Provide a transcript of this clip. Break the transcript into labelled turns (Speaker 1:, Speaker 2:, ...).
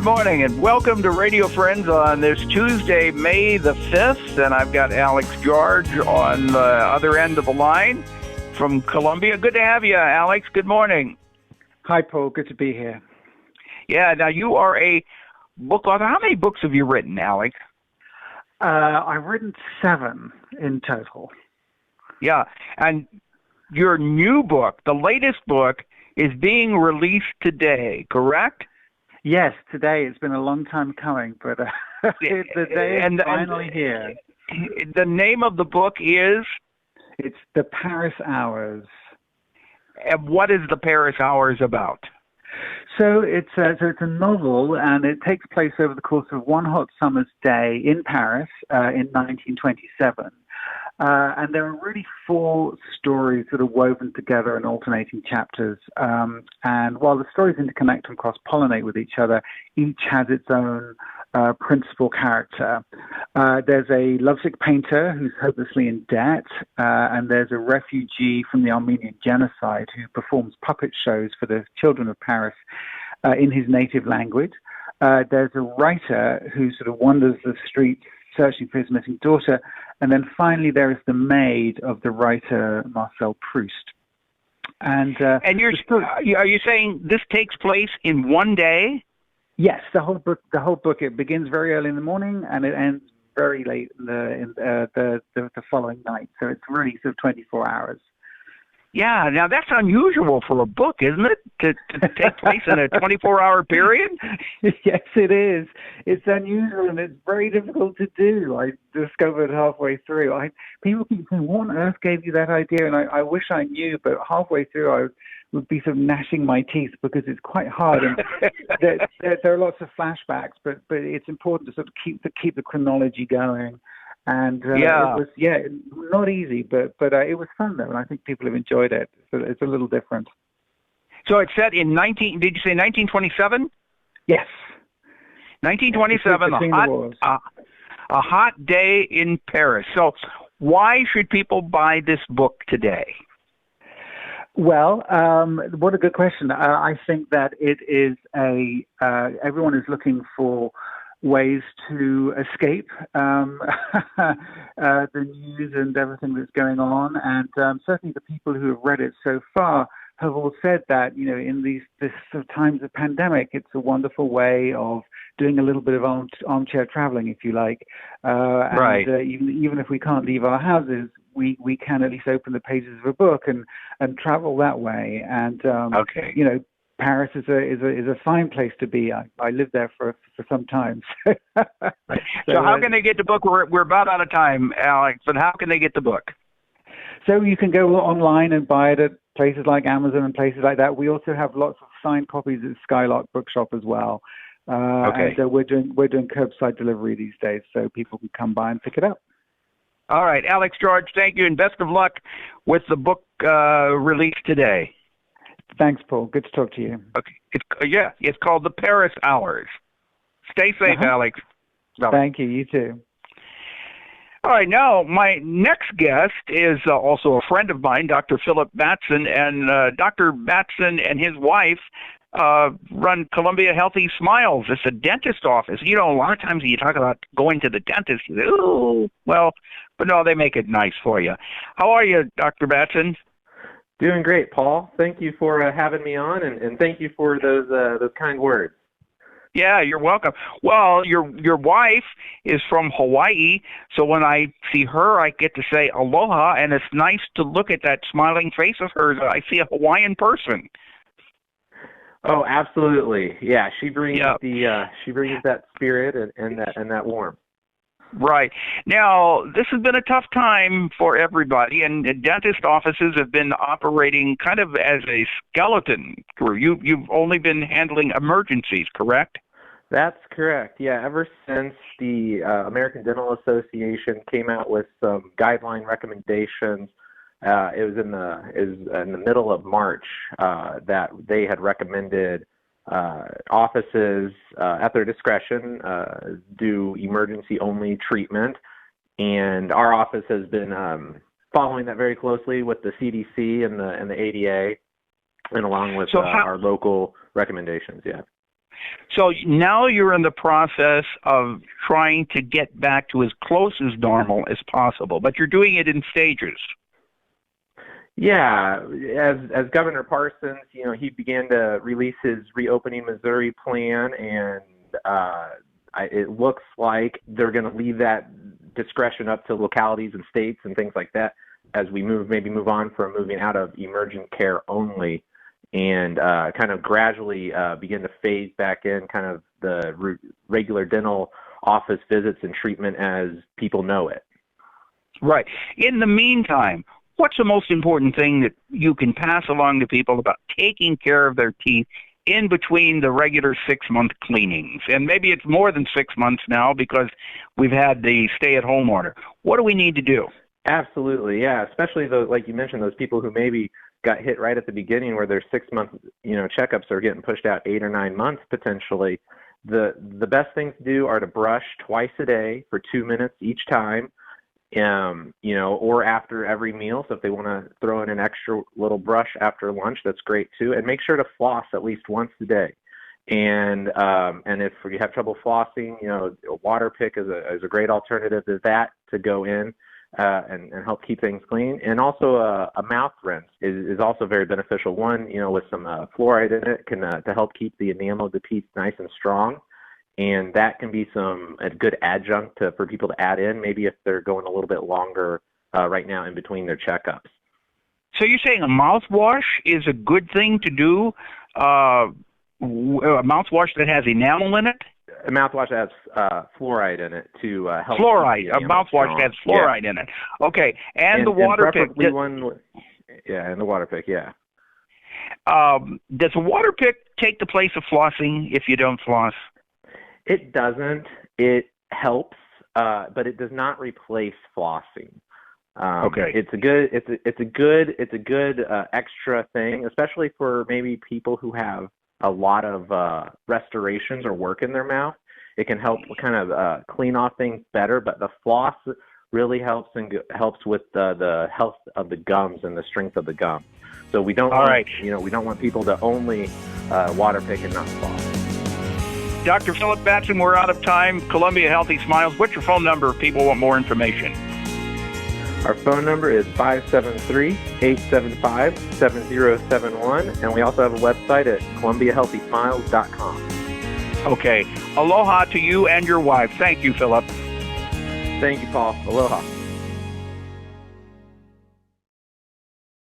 Speaker 1: Good morning and welcome to Radio Friends on this Tuesday, May the 5th. And I've got Alex George on the other end of the line from Columbia. Good to have you, Alex. Good morning.
Speaker 2: Hi, Paul. Good to be here.
Speaker 1: Yeah, now you are a book author. How many books have you written, Alex?
Speaker 2: I've written 7 in total.
Speaker 1: Yeah, and your new book, the latest book, is being released today, correct?
Speaker 2: Yes, today. It's been a long time coming, but the day is finally here.
Speaker 1: The name of the book is?
Speaker 2: It's The Paris Hours.
Speaker 1: And what is The Paris Hours about?
Speaker 2: So it's a novel, and it takes place over the course of one hot summer's day in Paris in 1927. And there are really 4 stories that are woven together in alternating chapters. And while the stories interconnect and cross-pollinate with each other, each has its own principal character. There's a lovesick painter who's hopelessly in debt, and there's a refugee from the Armenian genocide who performs puppet shows for the children of Paris in his native language. There's a writer who sort of wanders the streets searching for his missing daughter. And then finally, there is the maid of the writer Marcel Proust. And
Speaker 1: are you saying this takes place in one day?
Speaker 2: Yes, the whole book. It begins very early in the morning and it ends very late in the following night. So it's really sort of 24 hours.
Speaker 1: Yeah, now that's unusual for a book, isn't it? To take place in a 24-hour period?
Speaker 2: Yes, it is. It's unusual and it's very difficult to do. I discovered halfway through. People keep saying, what on earth gave you that idea? And I wish I knew, but halfway through I would be sort of gnashing my teeth because it's quite hard. And there are lots of flashbacks, but it's important to sort of keep the chronology going. And it was not easy, but it was fun though, and I think people have enjoyed it. So it's a little different.
Speaker 1: So it's set in did you say 1927?
Speaker 2: Yes.
Speaker 1: 1927, a hot day in Paris. So why should people buy this book today?
Speaker 2: Well, what a good question. I think that it is everyone is looking for ways to escape the news and everything that's going on. And certainly the people who have read it so far have all said that, you know, in this sort of times of pandemic, it's a wonderful way of doing a little bit of armchair traveling, if you like.
Speaker 1: Right.
Speaker 2: And even if we can't leave our houses, we can at least open the pages of a book and travel that way. And, you know, Paris is a fine place to be. I lived there for some time. So
Speaker 1: how can they get the book? We're about out of time, Alex, but how can they get the book?
Speaker 2: So you can go online and buy it at places like Amazon and places like that. We also have lots of signed copies at Skylark Bookshop as well. And we're doing curbside delivery these days, so people can come by and pick it up.
Speaker 1: All right, Alex George, thank you, and best of luck with the book release today.
Speaker 2: Thanks, Paul. Good to talk to you.
Speaker 1: Okay. It's called The Paris Hours. Stay safe, Alex.
Speaker 2: Thank you. You too.
Speaker 1: All right. Now, my next guest is also a friend of mine, Dr. Philip Batson, and Dr. Batson and his wife run Columbia Healthy Smiles. It's a dentist office. You know, a lot of times you talk about going to the dentist, you say, "Ooh," well, but no, they make it nice for you. How are you, Dr. Batson?
Speaker 3: Doing great, Paul. Thank you for having me on, and thank you for those kind words.
Speaker 1: Yeah, you're welcome. Well, your wife is from Hawaii, so when I see her, I get to say aloha, and it's nice to look at that smiling face of hers. I see a Hawaiian person.
Speaker 3: Oh, absolutely. Yeah, she brings that spirit and that warmth.
Speaker 1: Right. Now, this has been a tough time for everybody, and dentist offices have been operating kind of as a skeleton crew. You've only been handling emergencies, correct?
Speaker 3: That's correct. Yeah, ever since the American Dental Association came out with some guideline recommendations, it was in the middle of March that they had recommended offices at their discretion do emergency-only treatment, and our office has been following that very closely with the CDC and the ADA, and along with our local recommendations. Yeah.
Speaker 1: So now you're in the process of trying to get back to as close as normal as possible, but you're doing it in stages.
Speaker 3: Yeah, as Governor Parsons, he began to release his Reopening Missouri plan, and it looks like they're going to leave that discretion up to localities and states and things like that as we move on from moving out of emergent care only, and kind of gradually begin to phase back in kind of the regular dental office visits and treatment as people know it.
Speaker 1: Right. In the meantime, what's the most important thing that you can pass along to people about taking care of their teeth in between the regular 6-month cleanings? And maybe it's more than 6 months now because we've had the stay-at-home order. What do we need to do?
Speaker 3: Absolutely, yeah. Especially those, like you mentioned, those people who maybe got hit right at the beginning where their 6-month, checkups are getting pushed out 8 or 9 months potentially. The best things to do are to brush twice a day for 2 minutes each time. Or after every meal. So if they want to throw in an extra little brush after lunch, that's great too. And make sure to floss at least once a day. And if you have trouble flossing, a water pick is a great alternative to that to go in and help keep things clean. And also a mouth rinse is also very beneficial. One, with some fluoride in it can to help keep the enamel of the teeth nice and strong. And that can be a good adjunct for people to add in, maybe if they're going a little bit longer right now in between their checkups.
Speaker 1: So you're saying a mouthwash is a good thing to do? A mouthwash that has enamel in it?
Speaker 3: A mouthwash that has fluoride in it to help.
Speaker 1: Fluoride. A mouthwash that has fluoride in it. Okay. And the water pick.
Speaker 3: And the water pick, yeah.
Speaker 1: Does a water pick take the place of flossing if you don't floss?
Speaker 3: It doesn't. It helps, but it does not replace flossing.
Speaker 1: Okay.
Speaker 3: It's a good extra thing, especially for maybe people who have a lot of restorations or work in their mouth. It can help kind of clean off things better, but the floss really helps with the health of the gums and the strength of the gums. So we don't want people to only water pick and not floss.
Speaker 1: Dr. Philip Batson, we're out of time. Columbia Healthy Smiles. What's your phone number if people want more information?
Speaker 3: Our phone number is 573-875-7071, and we also have a website at columbiahealthysmiles.com.
Speaker 1: Okay. Aloha to you and your wife. Thank you, Philip.
Speaker 3: Thank you, Paul. Aloha.